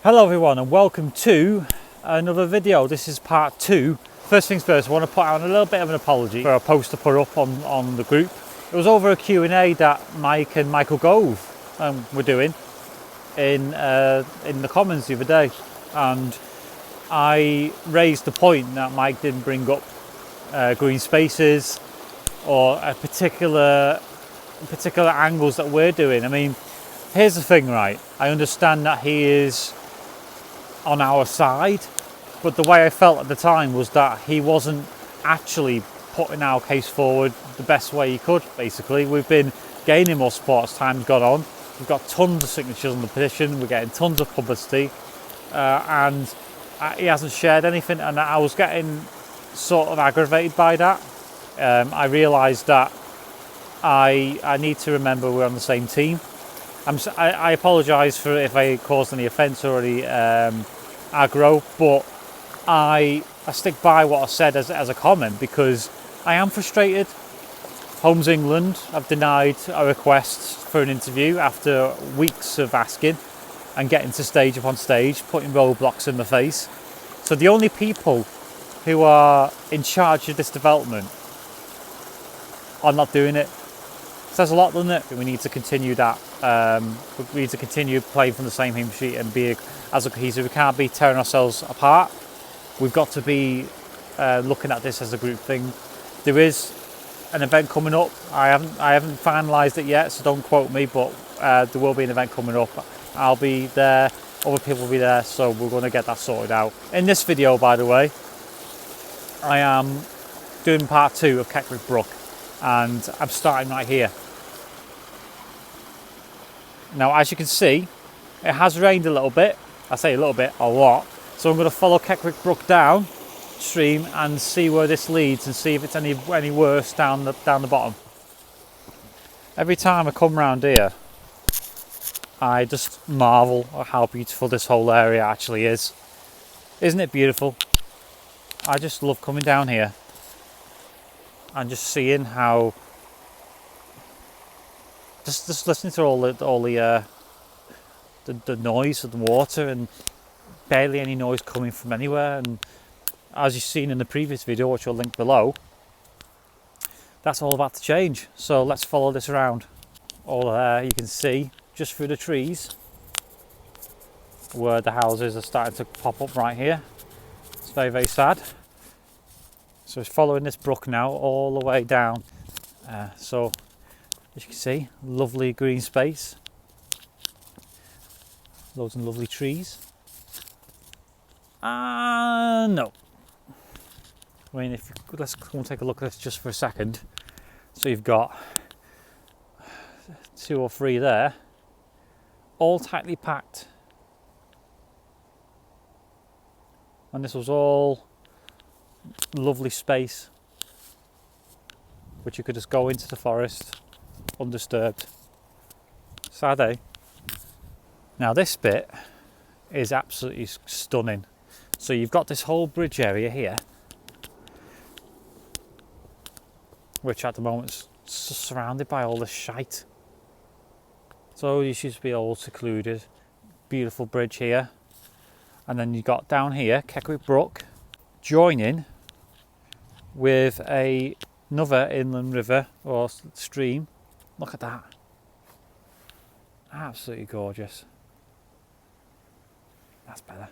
Hello everyone and welcome to another video. This is part 2. First things first, I want to put out a little bit of an apology for a post to put up on the group. It was over a Q&A that Mike and Michael Gove were doing in the comments the other day, and I raised the point that Mike didn't bring up green spaces or particular angles that we're doing. I mean, here's the thing, right? I understand that he is on our side, but the way I felt at the time was that he wasn't actually putting our case forward the best way he could. Basically, we've been gaining more support as time's gone on. We've got tons of signatures on the petition, we're getting tons of publicity, and he hasn't shared anything, and I was getting sort of aggravated by that. I realised that I need to remember we're on the same team. I apologise for if I caused any offence or any aggro, but I stick by what I said as a comment because I am frustrated. Homes England have denied a request for an interview after weeks of asking and getting to stage upon stage, putting roadblocks in the face. So the only people who are in charge of this development are not doing it. Says a lot, doesn't it? We need to continue that. We need to continue playing from the same hymn sheet and be as a cohesive. We can't be tearing ourselves apart. We've got to be looking at this as a group thing. There is an event coming up. I haven't finalised it yet, so don't quote me. But there will be an event coming up. I'll be there. Other people will be there, so we're going to get that sorted out. In this video, by the way, I am doing part 2 of Keckwick Brook, and I'm starting right here. Now, as you can see, it has rained a little bit. I say a little bit, a lot. So I'm going to follow Keckwick Brook down stream and see where this leads and see if it's any worse down the bottom. Every time I come around here, I just marvel at how beautiful this whole area actually is. Isn't it beautiful? I just love coming down here and just seeing how, just listening to all the noise of the water and barely any noise coming from anywhere. And as you've seen in the previous video, which I'll link below, that's all about to change. So let's follow this around. All there you can see just through the trees where the houses are starting to pop up right here. It's very, very sad. So it's following this brook now all the way down. So as you can see, lovely green space. Loads of lovely trees. No. I mean, let's go and take a look at this just for a second. So you've got 2 or 3 there, all tightly packed. And this was all lovely space, which you could just go into the forest undisturbed. Sad, eh? Now this bit is absolutely stunning. So you've got this whole bridge area here, which at the moment is surrounded by all this shite. So you should be all secluded. Beautiful bridge here. And then you've got down here Keckwick Brook joining with another inland river or stream. Look at that. Absolutely gorgeous. That's better.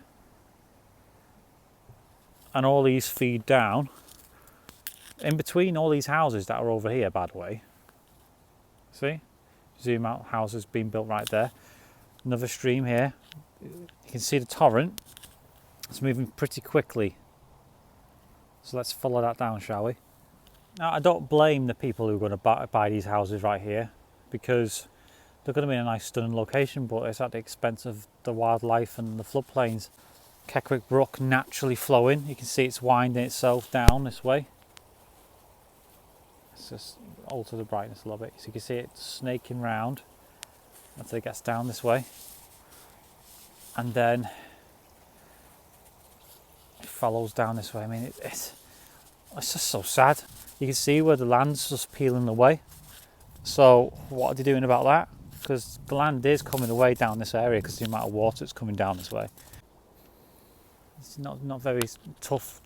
And all these feed down in between all these houses that are over here, by the way. See? Zoom out, houses being built right there. Another stream here. You can see the torrent. It's moving pretty quickly. So let's follow that down, shall we? Now, I don't blame the people who are going to buy these houses right here, because they're going to be in a nice, stunning location, but it's at the expense of the wildlife and the floodplains. Keckwick Brook naturally flowing. You can see it's winding itself down this way. Let's just alter the brightness a little bit so you can see it snaking round until it gets down this way. And then it follows down this way. I mean, it's just so sad. You can see where the land's just peeling away. So what are they doing about that? because the land is coming away down this area because the amount of water that's coming down this way. It's not very tough.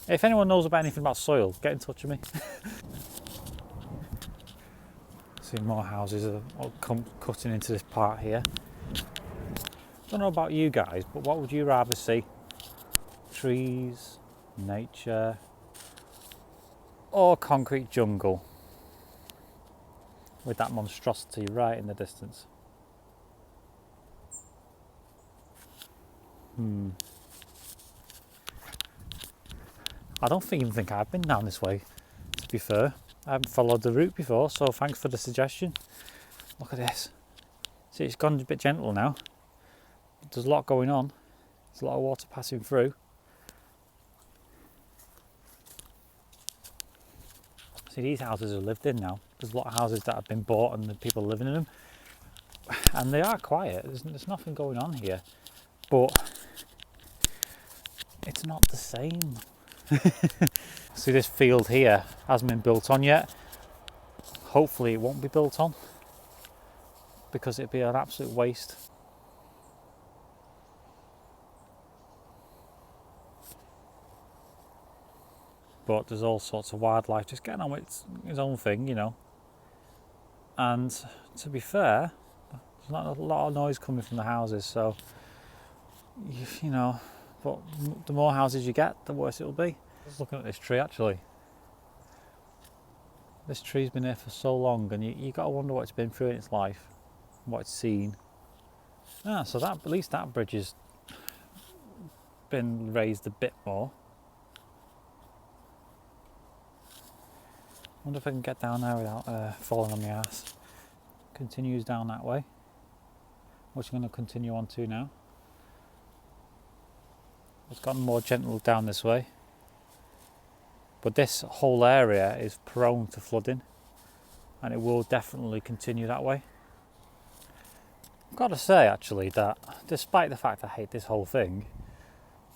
If anyone knows about anything about soil, get in touch with me. See, more houses are cutting into this part here. Don't know about you guys, but what would you rather see? Trees, nature, or concrete jungle with that monstrosity right in the distance? I don't even think I've been down this way, to be fair. I haven't followed the route before, so thanks for the suggestion. Look at this. See, it's gone a bit gentle now. There's a lot going on. There's a lot of water passing through. See, these houses are lived in now. There's a lot of houses that have been bought and the people are living in them. And they are quiet. There's nothing going on here. But it's not the same. See, this field here hasn't been built on yet. Hopefully it won't be built on, because it'd be an absolute waste. But there's all sorts of wildlife just getting on with its own thing, you know. And to be fair, there's not a lot of noise coming from the houses, so you know. But the more houses you get, the worse it'll be. Just looking at this tree, actually. This tree's been here for so long, and you got to wonder what it's been through in its life, what it's seen. So that, at least that bridge has been raised a bit more. I wonder if I can get down there without falling on my ass. Continues down that way, which I'm going to continue on to now. It's gotten more gentle down this way, but this whole area is prone to flooding, and it will definitely continue that way. I've got to say, actually, that despite the fact I hate this whole thing,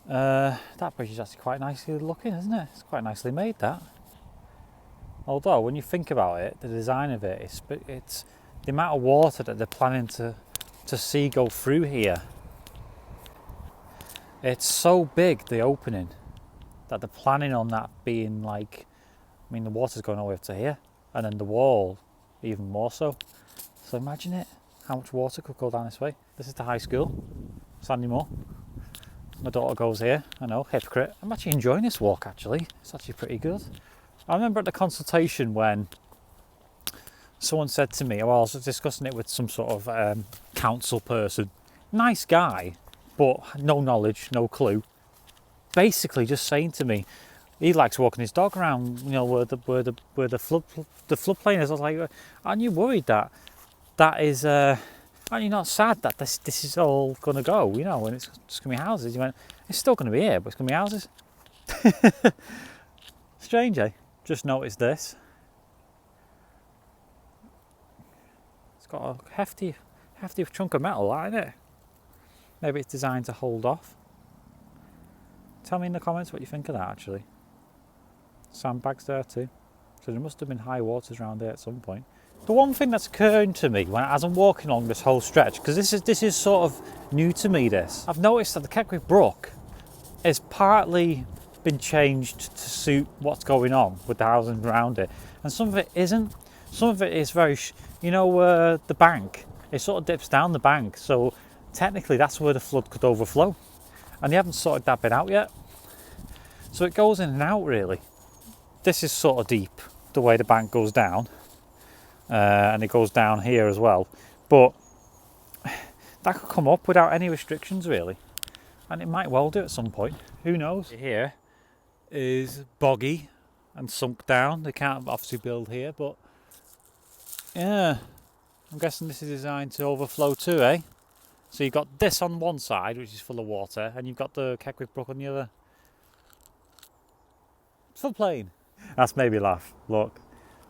that bridge is actually quite nicely looking, isn't it? It's quite nicely made, that. Although, when you think about it, the design of it, it's the amount of water that they're planning to see go through here. It's so big, the opening, that they're planning on that being like, I mean, the water's going all the way up to here, and then the wall even more so. So imagine it, how much water could go down this way. This is the high school, Sandymore. My daughter goes here, I know, hypocrite. I'm actually enjoying this walk, actually. It's actually pretty good. I remember at the consultation when someone said to me, well, I was discussing it with some sort of council person, nice guy, but no knowledge, no clue. Basically, just saying to me, he likes walking his dog around, you know, where the floodplain is. I was like, aren't you worried that is? Aren't you not sad that this is all going to go? You know, and it's just going to be houses. You went, it's still going to be here, but it's going to be houses. Strange, eh? Just noticed this. It's got a hefty chunk of metal, isn't it? Maybe it's designed to hold off. Tell me in the comments what you think of that, actually. Sandbags there too. So there must have been high waters around there at some point. The one thing that's occurring to me as I'm walking along this whole stretch, because this is sort of new to me, this. I've noticed that the Keckwick Brook is partly been changed to suit what's going on with the housing around it, and some of it isn't. Some of it is very, the bank, it sort of dips down the bank, so technically that's where the flood could overflow, and they haven't sorted that bit out yet. So it goes in and out, really. This is sort of deep, the way the bank goes down, and it goes down here as well, but that could come up without any restrictions, really, and it might well do at some point. Who knows? Here is boggy and sunk down. They can't obviously build here, but yeah, I'm guessing this is designed to overflow too, eh? So you've got this on one side, which is full of water, and you've got the Keckwick Brook on the other. Floodplain. That's made me laugh. Look,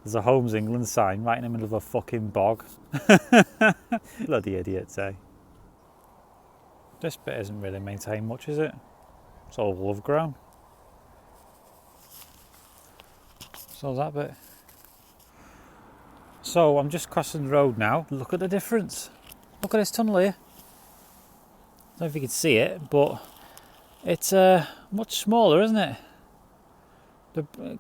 there's a Homes England sign right in the middle of a fucking bog. Bloody idiots, eh? This bit isn't really maintained much, is it? It's all overgrown. So that bit. So I'm just crossing the road now. Look at the difference. Look at this tunnel here. I don't know if you can see it, but it's much smaller, isn't it?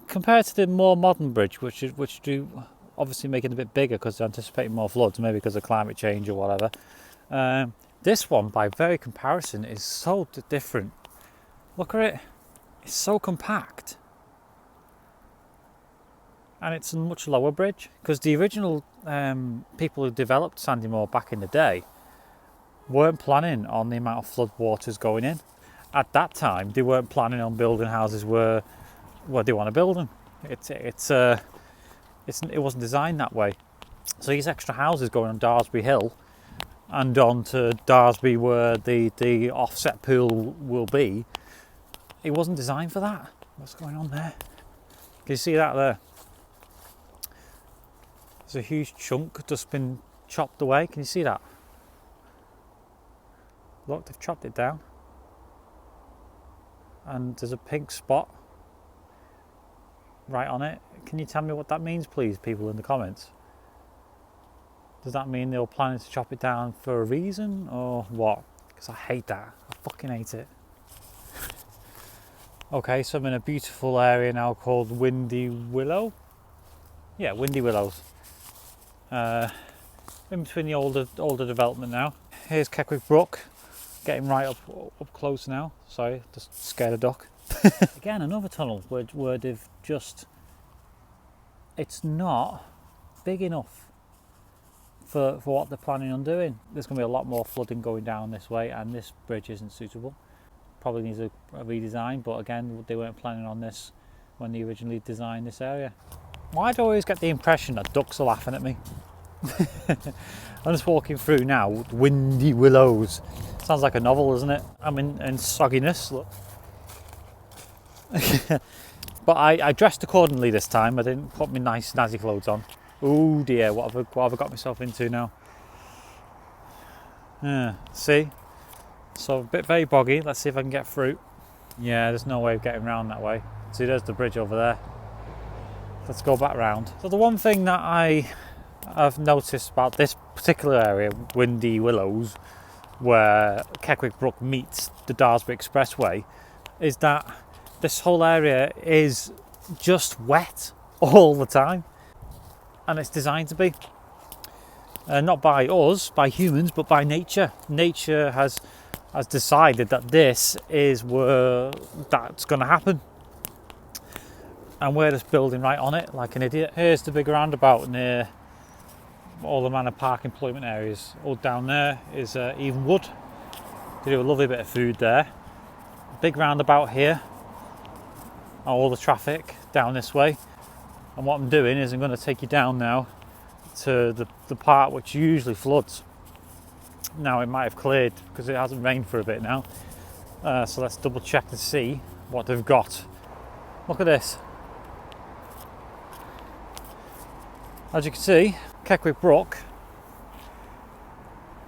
Compared to the more modern bridge, which do obviously make it a bit bigger because they're anticipating more floods, maybe because of climate change or whatever. This one, by very comparison, is so different. Look at it. It's so compact. And it's a much lower bridge, because the original people who developed Sandymore back in the day weren't planning on the amount of flood waters going in. At that time, they weren't planning on building houses where they want to build them. It wasn't designed that way. So these extra houses going on Daresbury Hill and on to Daresbury where the offset pool will be, it wasn't designed for that. What's going on there? Can you see that there? There's a huge chunk just been chopped away. Can you see that? Look, they've chopped it down. And there's a pink spot right on it. Can you tell me what that means, please, people in the comments? Does that mean they were planning to chop it down for a reason or what? Because I hate that. I fucking hate it. Okay, so I'm in a beautiful area now called Windy Willow. Yeah, Windy Willows. In between the older development now. Here's Keckwick Brook, getting right up close now. Sorry, just scared a duck. Again, another tunnel where they've just, it's not big enough for what they're planning on doing. There's going to be a lot more flooding going down this way, and this bridge isn't suitable. Probably needs a redesign, but again, they weren't planning on this when they originally designed this area. Why do I always get the impression that ducks are laughing at me? I'm just walking through now, Windy Willows. Sounds like a novel, doesn't it? I'm in sogginess, look. But I dressed accordingly this time. I didn't put my nice snazzy clothes on. Oh dear, what have I got myself into now? Yeah, see? So a bit very boggy. Let's see if I can get through. Yeah, there's no way of getting around that way. See, there's the bridge over there. Let's go back round. So the one thing that I've noticed about this particular area, Windy Willows, where Keckwick Brook meets the Daresbury Expressway, is that this whole area is just wet all the time, and it's designed to be. Not by us, by humans, but by nature. Nature has decided that this is where that's going to happen. And we're just building right on it like an idiot. Here's the big roundabout near all the Manor Park employment areas. All down there is Evenwood. They do a lovely bit of food there. Big roundabout here. All the traffic down this way. And what I'm doing is I'm going to take you down now to the part which usually floods. Now it might have cleared because it hasn't rained for a bit now. So let's double check to see what they've got. Look at this. As you can see, Keckwick Brook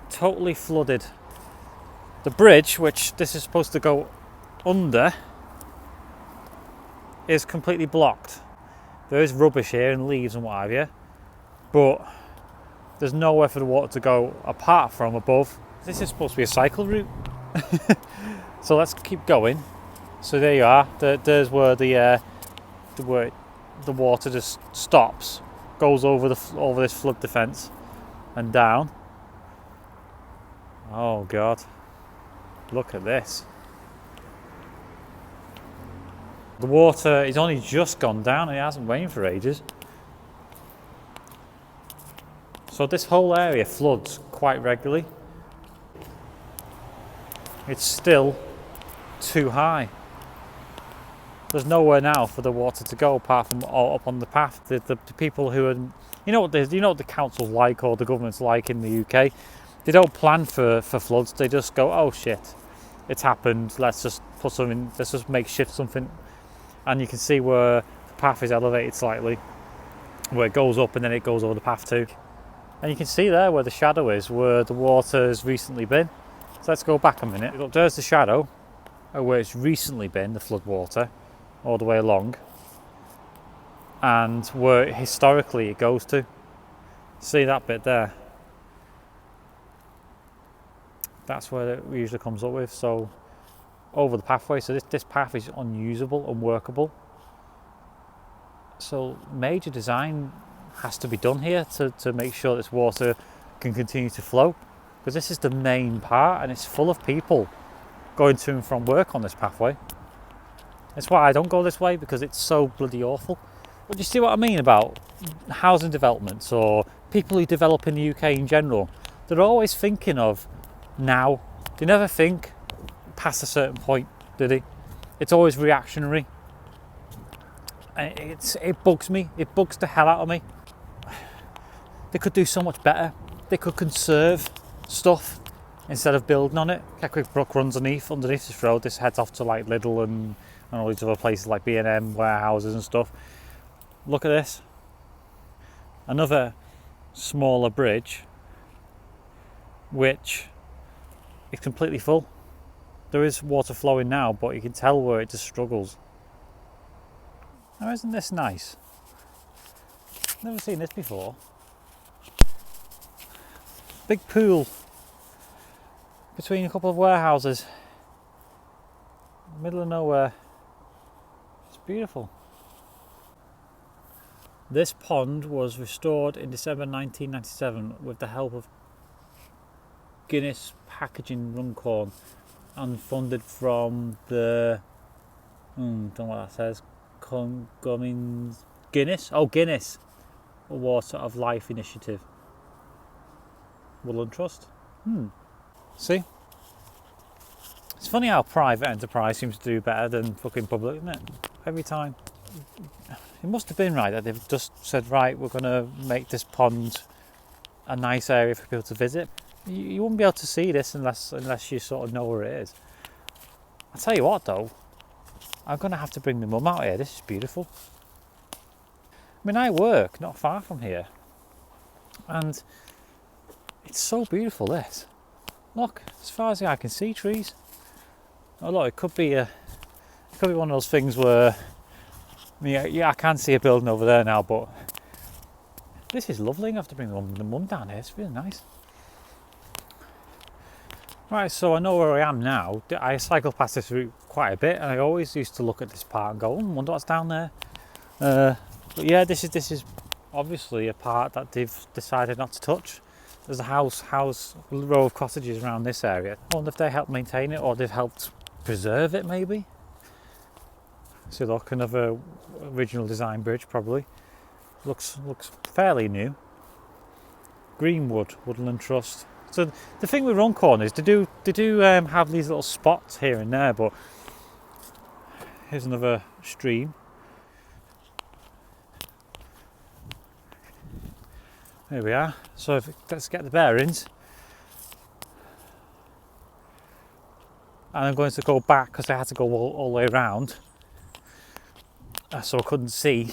totally flooded. The bridge, which this is supposed to go under, is completely blocked. There is rubbish here and leaves and what have you, but there's nowhere for the water to go apart from above. This is supposed to be a cycle route. So let's keep going. So there you are. There's where the water just stops, goes over this flood defence and down. Oh God, look at this. The water is only just gone down and it hasn't rained for ages. So this whole area floods quite regularly. It's still too high. There's nowhere now for the water to go apart from up on the path. The people who are, you know what the council's like or the government's like in the UK. They don't plan for floods. They just go, oh shit, it's happened. Let's just put something. Let's just makeshift something. And you can see where the path is elevated slightly, where it goes up and then it goes over the path too. And you can see there where the shadow is, where the water has recently been. So let's go back a minute. Look, there's the shadow where it's recently been, the flood water, all the way along, and where historically it goes to. See that bit there? That's where it usually comes up with. So over the pathway, so this path is unusable, unworkable. So major design has to be done here to make sure this water can continue to flow, because this is the main part and it's full of people going to and from work on this pathway. That's why I don't go this way, because it's so bloody awful. But you see what I mean about housing developments or people who develop in the UK in general? They're always thinking of now. They never think past a certain point, do they? It's always reactionary. It bugs me. It bugs the hell out of me. They could do so much better. They could conserve stuff instead of building on it. Keckwick Brook runs underneath this road. This heads off to like Lidl and all these other places like B&M warehouses and stuff. Look at this. Another smaller bridge, which is completely full. There is water flowing now, but you can tell where it just struggles. Now, isn't this nice? Never seen this before. Big pool between a couple of warehouses. Middle of nowhere. It's beautiful. This pond was restored in December 1997 with the help of Guinness Packaging Runcorn and funded from the don't know what that says. Guinness? Oh, Guinness Water of Life Initiative. Woodland Trust. See? It's funny how private enterprise seems to do better than fucking public, isn't it? Every time. It must have been right that they've just said, right, we're going to make this pond a nice area for people to visit. You wouldn't be able to see this unless you sort of know where it is. I'll tell you what though, I'm going to have to bring my mum out here. This is beautiful. I mean, I work not far from here and it's so beautiful, this. Look, as far as the eye can see, trees. Oh look, it could be one of those things where, I mean, yeah, I can see a building over there now, but this is lovely. I have to bring the mum down here. It's really nice. Right, so I know where I am now. I cycle past this route quite a bit, and I always used to look at this part and go, wonder what's down there. But yeah, this is obviously a part that they've decided not to touch. There's a row of cottages around this area. I wonder if they helped maintain it or they've helped preserve it, maybe. So look, another original design bridge, probably. Looks fairly new. Greenwood Woodland Trust. So the thing with Runcorn is they do have these little spots here and there, but here's another stream. Here we are. So let's get the bearings. And I'm going to go back because I had to go all the way around. So I couldn't see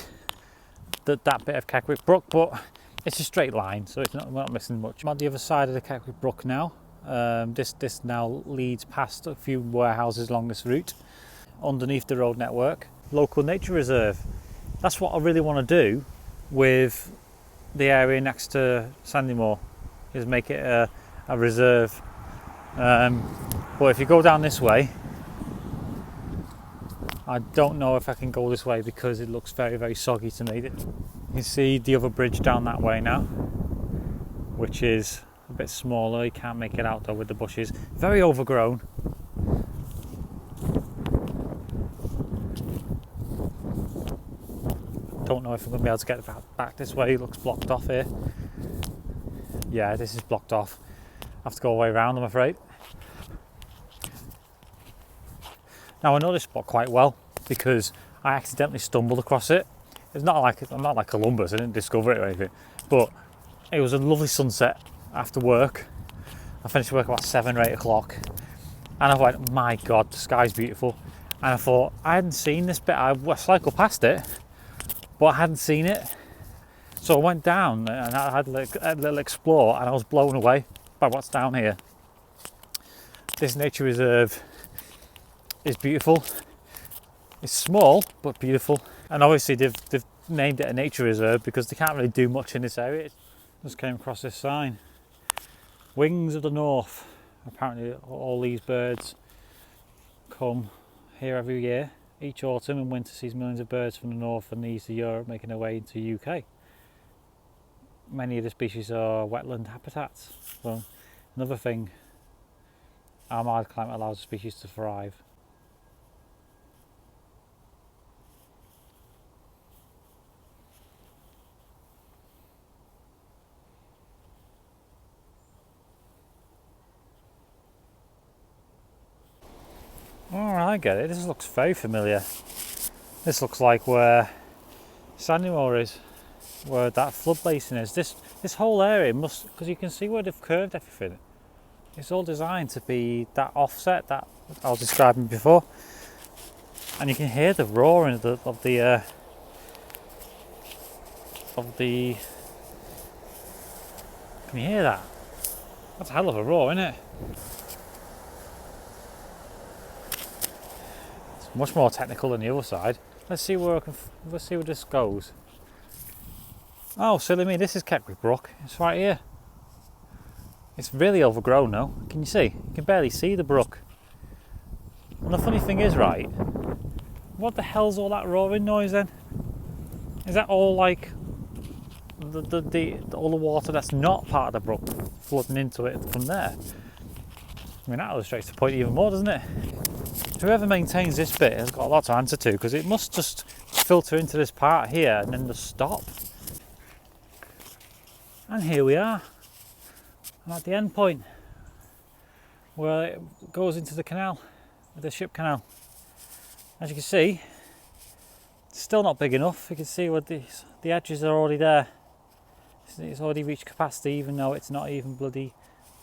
that bit of Keckwick Brook, but it's a straight line, so we're not missing much. I'm on the other side of the Keckwick Brook now. This now leads past a few warehouses along this route, underneath the road network. Local nature reserve. That's what I really want to do with the area next to Sandymore, is make it a reserve. But if you go down this way, I don't know if I can go this way because it looks very, very soggy to me. You can see the other bridge down that way now, which is a bit smaller. You can't make it out though with the bushes. Very overgrown. Don't know if I'm going to be able to get back this way. It looks blocked off here. Yeah, this is blocked off. I have to go all the way around, I'm afraid. Now I know this spot quite well because I accidentally stumbled across it. I'm not like Columbus, I didn't discover it or anything, but it was a lovely sunset after work. I finished work about 7 or 8 o'clock and I went, my God, the sky's beautiful. And I thought, I hadn't seen this bit. I cycled past it, but I hadn't seen it. So I went down and I had a little explore and I was blown away by what's down here. This nature reserve is beautiful. It's small but beautiful, and obviously they've named it a nature reserve because they can't really do much in this area. Just came across this sign. Wings of the North. Apparently all these birds come here every year. Each autumn and winter sees millions of birds from the north and the east of Europe making their way into the UK. Many of the species are wetland habitats. Well, another thing, our mild climate allows the species to thrive. Oh, I get it. This looks very familiar. This looks like where Sandymore is, where that flood basin is. This whole area must, because you can see where they've curved everything. It's all designed to be that offset that I was describing before, and you can hear the roaring of the. Can you hear that? That's a hell of a roar, isn't it? It's much more technical than the other side. Let's see where this goes. Oh, silly me! This is Keckwick Brook. It's right here. It's really overgrown now. Can you see? You can barely see the brook. And the funny thing is, right? What the hell's all that roaring noise then? Is that all like all the water that's not part of the brook flooding into it from there? I mean, that illustrates the point even more, doesn't it? Whoever maintains this bit has got a lot to answer to, because it must just filter into this part here and then just stop. And here we are. I'm at the end point where it goes into the canal, the ship canal. As you can see, it's still not big enough. You can see where the edges are already there. It's already reached capacity, even though it's not even bloody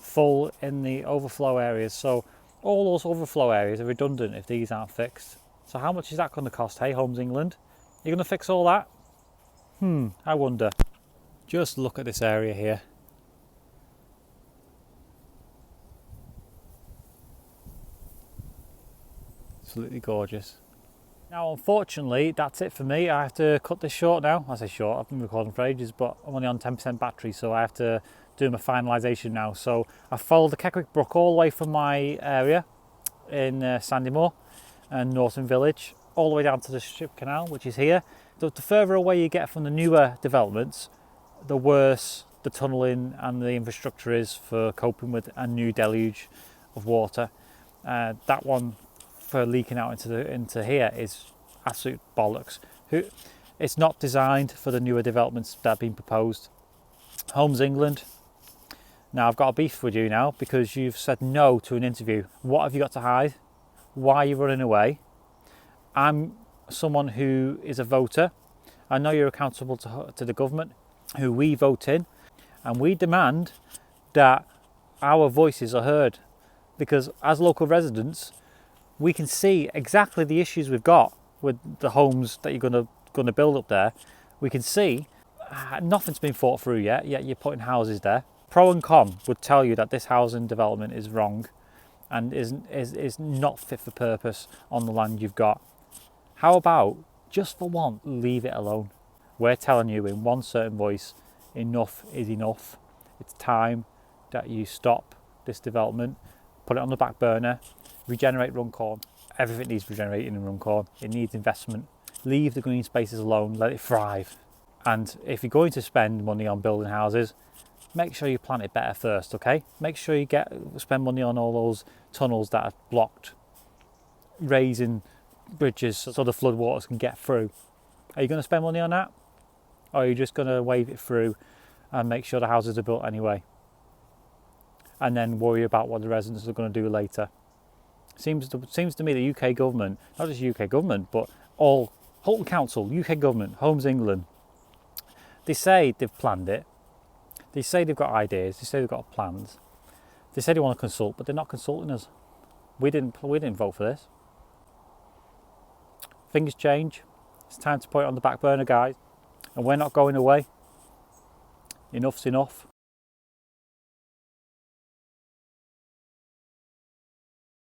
full in the overflow areas. So all those overflow areas are redundant if these aren't fixed. So how much is that going to cost? Hey, Homes England, you're going to fix all that? I wonder. Just look at this area here. Absolutely gorgeous. Now, unfortunately, that's it for me. I have to cut this short now. I say short, I've been recording for ages, but I'm only on 10% battery, so I have to do my finalisation now. So I followed the Keckwick Brook all the way from my area in Sandymore and Norton Village, all the way down to the Ship Canal, which is here. The further away you get from the newer developments, the worse the tunnelling and the infrastructure is for coping with a new deluge of water. That one for leaking out into here is absolute bollocks. It's not designed for the newer developments that have been proposed. Homes England, now I've got a beef with you now because you've said no to an interview. What have you got to hide? Why are you running away? I'm someone who is a voter. I know you're accountable to the government who we vote in, and we demand that our voices are heard, because as local residents we can see exactly the issues we've got with the homes that you're going to build up there. We can see nothing's been thought through yet you're putting houses there. Pro and con would tell you that this housing development is wrong and is not fit for purpose on the land you've got. How about, just for one, leave it alone? We're telling you in one certain voice, enough is enough. It's time that you stop this development, put it on the back burner, regenerate Runcorn. Everything needs regenerating in Runcorn. It needs investment. Leave the green spaces alone, let it thrive. And if you're going to spend money on building houses, make sure you plan it better first, okay? Make sure you spend money on all those tunnels that are blocked, raising bridges so the floodwaters can get through. Are you going to spend money on that? Or are you just going to wave it through and make sure the houses are built anyway? And then worry about what the residents are going to do later. Seems to me the UK government, not just UK government, but all Holton Council, UK government, Homes England, they say they've planned it. They say they've got ideas. They say they've got plans. They say they want to consult, but they're not consulting us. We didn't vote for this. Things change. It's time to put it on the back burner, guys. And we're not going away. Enough's enough.